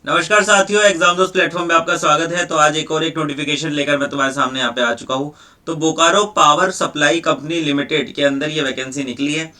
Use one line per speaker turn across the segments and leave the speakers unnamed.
नमस्कार साथियों, एग्जाम दोस्त प्लेटफॉर्म पे आपका स्वागत है। तो आज एक नोटिफिकेशन लेकर मैं तुम्हारे सामने यहाँ पे आ चुका हूँ। तो Bokaro power supply company limited के अंदर ये वैकेंसी निकली है।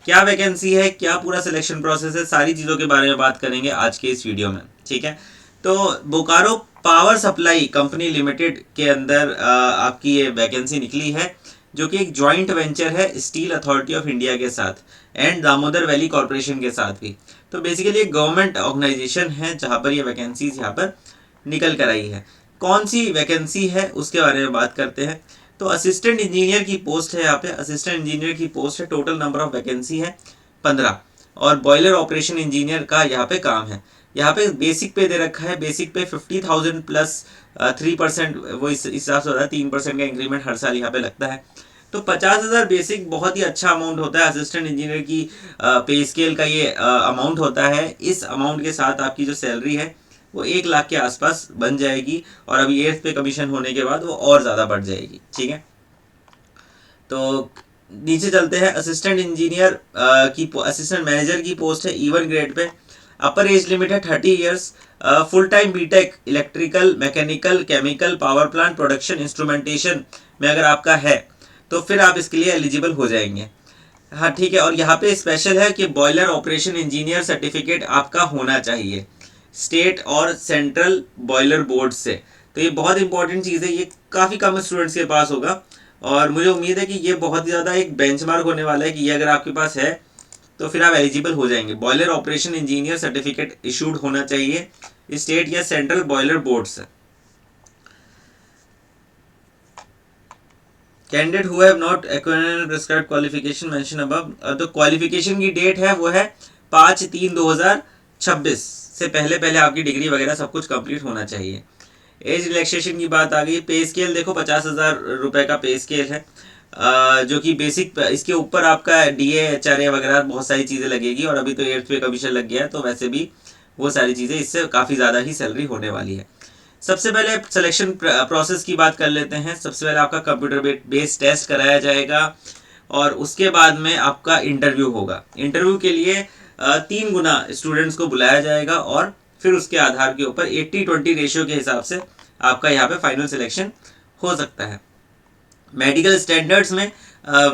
क्या वैकेंसी है, क्या पूरा सिलेक्शन प्रोसेस है, सारी चीज़ों के बारे में बात करेंगे आज के इस वीडियो में। ठीक है। तो Bokaro power supply company limited के अंदर आपकी ये वैकेंसी निकली है, जो कि एक जॉइंट वेंचर है स्टील अथॉरिटी ऑफ इंडिया के साथ एंड दामोदर वैली कॉरपोरेशन के साथ भी। तो बेसिकली एक गवर्नमेंट ऑर्गेनाइजेशन है जहाँ पर ये वैकेंसीज यहाँ पर निकल कर आई है। कौन सी वैकेंसी है उसके बारे में बात करते हैं। तो असिस्टेंट इंजीनियर की पोस्ट है यहाँ पे, असिस्टेंट इंजीनियर की पोस्ट है। टोटल नंबर ऑफ वैकेंसी है 15। और बॉयलर ऑपरेशन इंजीनियर का यहाँ पे काम है। यहाँ पे बेसिक पे दे रखा है, बेसिक पे 50,000 प्लस 3%, वो इस हिसाब से होता है। 3% का इंक्रीमेंट हर साल यहाँ पे लगता है। तो 50,000 बेसिक बहुत ही अच्छा अमाउंट होता है। असिस्टेंट इंजीनियर की पे स्केल का ये अमाउंट होता है। इस अमाउंट के साथ आपकी जो सैलरी है वो 1 लाख के आसपास बन जाएगी, और अभी 8th पे कमीशन होने के बाद वो और ज़्यादा बढ़ जाएगी। ठीक है। तो नीचे चलते हैं। असिस्टेंट इंजीनियर की असिस्टेंट मैनेजर की पोस्ट है E1 grade pay. Upper age limit है 30 years. Full time BTech electrical mechanical chemical power plant production instrumentation में अगर आपका है तो फिर आप इसके लिए एलिजिबल हो जाएंगे। हाँ ठीक है। और यहाँ पे स्पेशल है कि बॉयलर ऑपरेशन इंजीनियर सर्टिफिकेट आपका होना चाहिए स्टेट और सेंट्रल बॉयलर बोर्ड से। तो ये बहुत इंपॉर्टेंट चीज़ है, ये काफ़ी कम स्टूडेंट्स के पास होगा, और मुझे उम्मीद है कि ये बहुत ज़्यादा एक बेंचमार्क होने वाला है कि ये अगर आपके पास है तो फिर आप एलिजिबल हो जाएंगे। Boiler operation engineer certificate issued होना चाहिए स्टेट या सेंट्रल बॉयलर बोर्ड से। Candidate who have not acquired prescribed qualification mention above. तो क्वालिफिकेशन की डेट है वो है 5/3/2026 से पहले पहले आपकी डिग्री वगैरह सब कुछ कंप्लीट होना चाहिए। एज रिलैक्सेशन की बात आ गई। पे स्केल देखो 50,000 रुपए का पे स्केल है, जो कि बेसिक इसके ऊपर आपका DA HRA वगैरह बहुत सारी चीज़ें लगेगी, और अभी तो 8th पे कमीशन लग गया है, तो वैसे भी वो सारी चीज़ें इससे काफ़ी ज़्यादा ही सैलरी होने वाली है। सबसे पहले सिलेक्शन प्रोसेस की बात कर लेते हैं। सबसे पहले आपका कंप्यूटर बेस्ड टेस्ट कराया जाएगा, और उसके बाद में आपका इंटरव्यू होगा। इंटरव्यू के लिए 3 गुना स्टूडेंट्स को बुलाया जाएगा, और फिर उसके आधार के ऊपर 80-20 रेशियो के हिसाब से आपका यहाँ पे फाइनल सिलेक्शन हो सकता है। मेडिकल स्टैंडर्ड्स में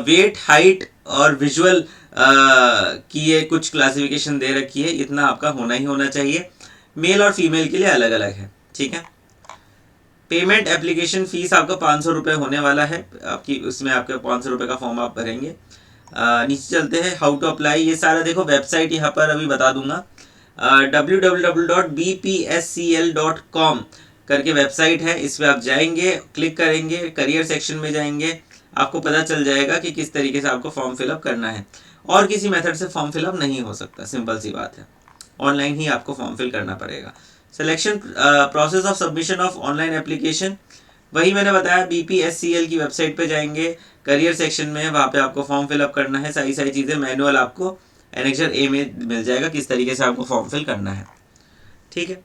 वेट हाइट और विजुअल की ये कुछ क्लासिफिकेशन दे रखी है, इतना आपका होना ही होना चाहिए। मेल और फीमेल के लिए अलग अलग है। ठीक है। पेमेंट एप्लीकेशन फीस आपका 500 रुपये होने वाला है आपकी, उसमें आपके 500 रुपये का फॉर्म आप भरेंगे। नीचे चलते हैं। हाउ टू अप्लाई, ये सारा देखो वेबसाइट यहाँ पर अभी बता दूंगा। www.bpscl.com करके वेबसाइट है, इस पर आप जाएंगे, क्लिक करेंगे, करियर सेक्शन में जाएंगे, आपको पता चल जाएगा कि किस तरीके से आपको फॉर्म फिलअप करना है। और किसी मेथड से फॉर्म फिलअप नहीं हो सकता, सिंपल सी बात है। ऑनलाइन ही आपको फॉर्म फिल करना पड़ेगा। Selection process of submission of online application, वही मैंने बताया। BPSCL की वेबसाइट पे जाएंगे, करियर सेक्शन में वहाँ पे आपको फॉर्म फिलअप करना है। सारी सारी चीज़ें मैनुअल आपको एनेक्सर A में मिल जाएगा किस तरीके से आपको फॉर्म फिल करना है। ठीक है।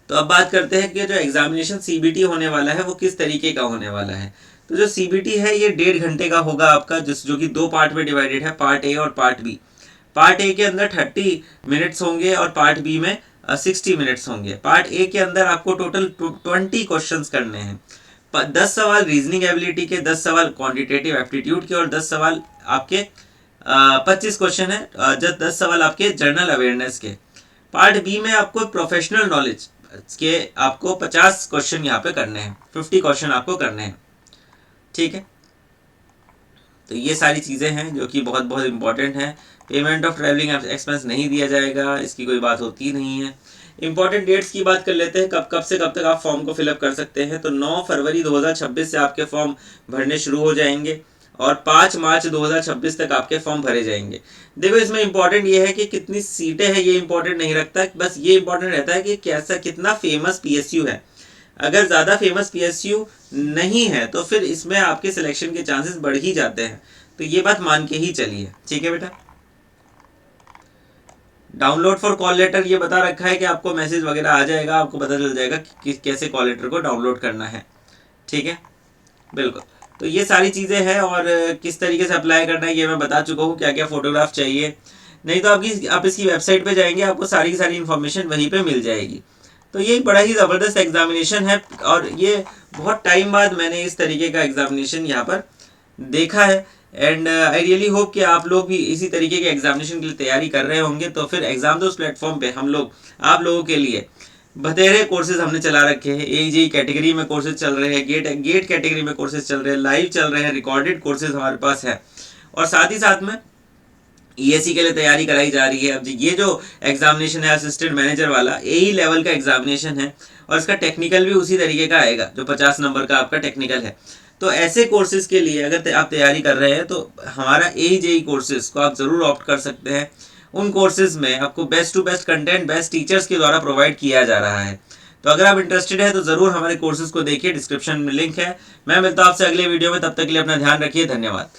तो अब बात करते हैं कि जो एग्जामिनेशन CBT होने वाला है वो किस तरीके का होने वाला है। तो जो CBT है ये 1.5 घंटे का होगा आपका, जो कि 2 पार्ट में डिवाइडेड है, पार्ट A और पार्ट B। पार्ट ए के अंदर 30 मिनट्स होंगे और पार्ट बी में 60 मिनट्स होंगे। पार्ट ए के अंदर आपको टोटल 20 क्वेश्चंस करने हैं। 10 सवाल रीजनिंग एबिलिटी के, 10 सवाल क्वांटिटेटिव एप्टीट्यूड के, और 10 सवाल आपके 25 क्वेश्चन है, 10 सवाल आपके जनरल अवेयरनेस के। पार्ट बी में आपको प्रोफेशनल नॉलेज के आपको 50 क्वेश्चन यहाँ पे करने हैं, 50 क्वेश्चन आपको करने हैं। ठीक है। तो ये सारी चीज़ें हैं जो कि बहुत बहुत इंपॉर्टेंट हैं। पेमेंट ऑफ ट्रैवलिंग एक्सपेंस नहीं दिया जाएगा, इसकी कोई बात होती नहीं है। इंपॉर्टेंट डेट्स की बात कर लेते हैं, कब कब से कब तक आप फॉर्म को फिलअप कर सकते हैं। तो 9 फरवरी 2026 से आपके फॉर्म भरने शुरू हो जाएंगे, और 5 मार्च 2026 तक आपके फॉर्म भरे जाएंगे। देखो इसमें इंपॉर्टेंट ये है कि कितनी सीटें हैं ये इंपॉर्टेंट नहीं रखता, बस ये इंपॉर्टेंट रहता है कि कैसा कितना फेमस PSU है। अगर ज़्यादा फेमस PSU नहीं है तो फिर इसमें आपके सिलेक्शन के चांसेस बढ़ ही जाते हैं। तो ये बात मान के ही चलिए। ठीक है बेटा। डाउनलोड फॉर कॉल लेटर ये बता रखा है कि आपको मैसेज वगैरह आ जाएगा, आपको पता चल जाएगा कि कैसे कॉल लेटर को डाउनलोड करना है। ठीक है। बिल्कुल। तो ये सारी चीज़ें हैं, और किस तरीके से अप्लाई करना है ये मैं बता चुका हूँ। क्या क्या फोटोग्राफ चाहिए, नहीं तो आप इसकी वेबसाइट पे जाएंगे, आपको सारी की सारी इन्फॉर्मेशन वहीं पे मिल जाएगी। तो ये बड़ा ही ज़बरदस्त एग्जामिनेशन है और ये बहुत टाइम बाद मैंने इस तरीके का एग्जामिनेशन यहाँ पर देखा है। एंड आई रियली होप कि आप लोग भी इसी तरीके के एग्जामिनेशन के लिए तैयारी कर रहे होंगे। तो फिर एग्जाम दोस्त प्लेटफॉर्म पे हम लोग आप लोगों के लिए बतेरे कोर्सेज हमने चला रखे हैं। AEJ कैटेगरी में कोर्सेज चल रहे हैं, गेट कैटेगरी में कोर्सेज चल रहे हैं, लाइव चल रहे हैं, रिकॉर्डेड कोर्सेज हमारे पास है, और साथ ही साथ में ESE के लिए तैयारी कराई जा रही है। अब ये जो एग्जामिनेशन है असिस्टेंट मैनेजर वाला AE लेवल का एग्जामिनेशन है, और इसका टेक्निकल भी उसी तरीके का आएगा जो 50 नंबर का आपका टेक्निकल है। तो ऐसे कोर्सेज के लिए अगर आप तैयारी कर रहे हैं तो हमारा AE कोर्सेज को आप ज़रूर ऑप्ट कर सकते हैं। उन कोर्सेज में आपको best to best content best teachers के द्वारा प्रोवाइड किया जा रहा है। तो अगर आप इंटरेस्टेड है तो ज़रूर हमारे कोर्सेज को देखिए, डिस्क्रिप्शन में लिंक है। मैं मिलता हूं आपसे अगले वीडियो में, तब तक के लिए अपना ध्यान रखिए। धन्यवाद।